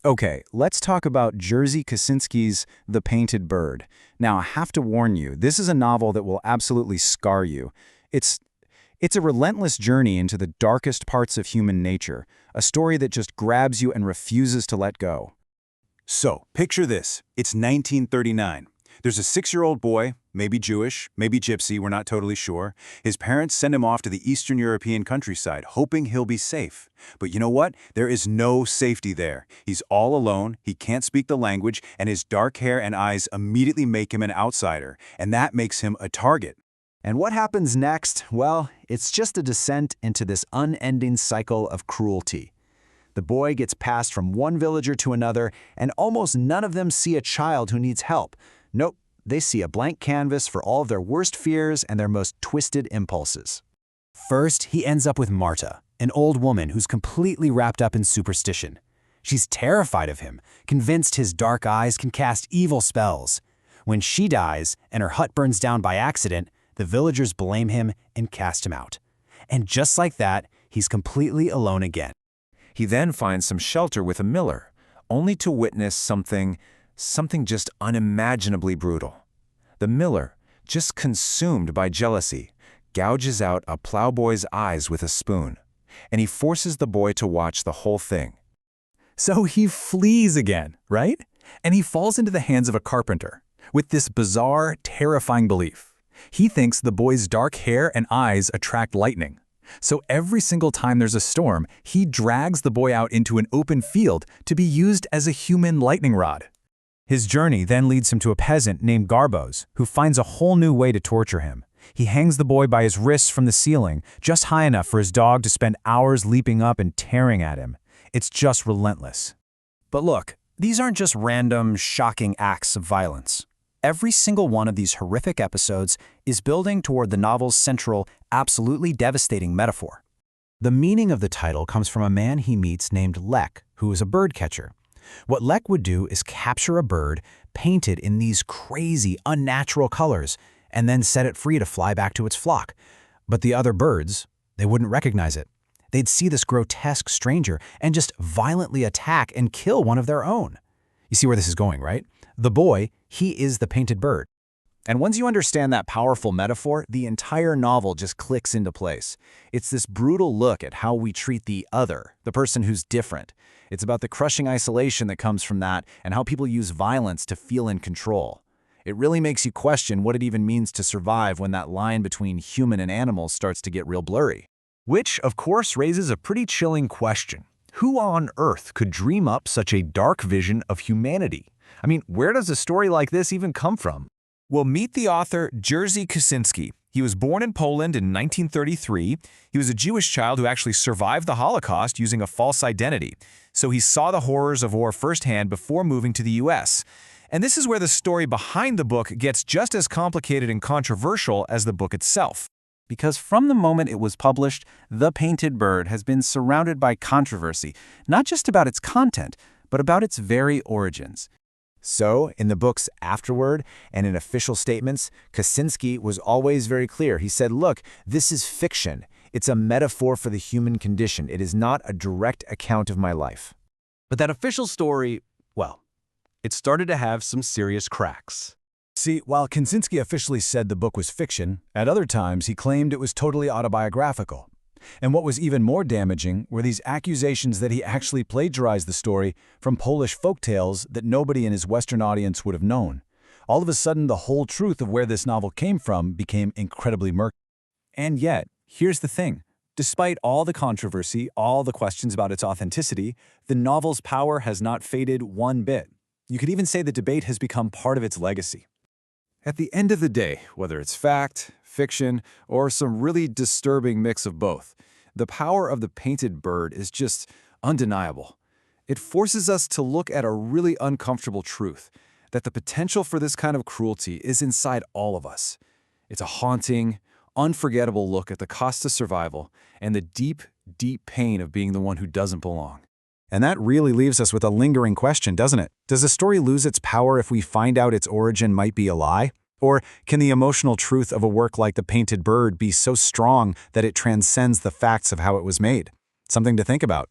Okay, let's talk about Jerzy Kosinski's The Painted Bird. Now, I have to warn you, this is a novel that will absolutely scar you. It's it's a relentless journey into the darkest parts of human nature, a story that just grabs you and refuses to let go. So, picture this. It's 1939. There's a 6-year-old boy, maybe Jewish, maybe Gypsy, we're not totally sure. His parents send him off to the Eastern European countryside, hoping he'll be safe. But you know what? There is no safety there. He's all alone, he can't speak the language, and his dark hair and eyes immediately make him an outsider, and that makes him a target. And what happens next? Well, it's just a descent into this unending cycle of cruelty. The boy gets passed from one villager to another, and almost none of them see a child who needs help. Nope, they see a blank canvas for all of their worst fears and their most twisted impulses. First, he ends up with Marta, an old woman who's completely wrapped up in superstition. She's terrified of him, convinced his dark eyes can cast evil spells. When she dies and her hut burns down by accident, the villagers blame him and cast him out. And just like that, he's completely alone again. He then finds some shelter with a miller, only to witness something just unimaginably brutal. The miller, just consumed by jealousy, gouges out a plowboy's eyes with a spoon, and he forces the boy to watch the whole thing. So he flees again, right? And he falls into the hands of a carpenter, with this bizarre, terrifying belief. He thinks the boy's dark hair and eyes attract lightning. So every single time there's a storm, he drags the boy out into an open field to be used as a human lightning rod. His journey then leads him to a peasant named Garbos, who finds a whole new way to torture him. He hangs the boy by his wrists from the ceiling, just high enough for his dog to spend hours leaping up and tearing at him. It's just relentless. But look, these aren't just random, shocking acts of violence. Every single one of these horrific episodes is building toward the novel's central, absolutely devastating metaphor. The meaning of the title comes from a man he meets named Lek, who is a bird catcher. What Lek would do is capture a bird painted in these crazy, unnatural colors and then set it free to fly back to its flock. But the other birds, they wouldn't recognize it. They'd see this grotesque stranger and just violently attack and kill one of their own. You see where this is going, right? The boy, he is the painted bird. And once you understand that powerful metaphor, the entire novel just clicks into place. It's this brutal look at how we treat the other, the person who's different. It's about the crushing isolation that comes from that and how people use violence to feel in control. It really makes you question what it even means to survive when that line between human and animal starts to get real blurry. Which, of course, raises a pretty chilling question. Who on earth could dream up such a dark vision of humanity? I mean, where does a story like this even come from? Well, meet the author Jerzy Kosinski. He was born in Poland in 1933. He was a Jewish child who actually survived the Holocaust using a false identity. So he saw the horrors of war firsthand before moving to the US. And this is where the story behind the book gets just as complicated and controversial as the book itself. Because from the moment it was published, The Painted Bird has been surrounded by controversy, not just about its content, but about its very origins. So, in the book's afterword and in official statements, Kosinski was always very clear. He said, look, this is fiction. It's a metaphor for the human condition. It is not a direct account of my life. But that official story, well, it started to have some serious cracks. See, while Kosinski officially said the book was fiction, at other times he claimed it was totally autobiographical. And what was even more damaging were these accusations that he actually plagiarized the story from Polish folktales that nobody in his Western audience would have known. All of a sudden, the whole truth of where this novel came from became incredibly murky. And yet, here's the thing. Despite all the controversy, all the questions about its authenticity, the novel's power has not faded one bit. You could even say the debate has become part of its legacy. At the end of the day, whether it's fact, fiction, or some really disturbing mix of both, the power of The Painted Bird is just undeniable. It forces us to look at a really uncomfortable truth, that the potential for this kind of cruelty is inside all of us. It's a haunting, unforgettable look at the cost of survival and the deep, deep pain of being the one who doesn't belong. And that really leaves us with a lingering question, doesn't it? Does a story lose its power if we find out its origin might be a lie? Or can the emotional truth of a work like The Painted Bird be so strong that it transcends the facts of how it was made? Something to think about.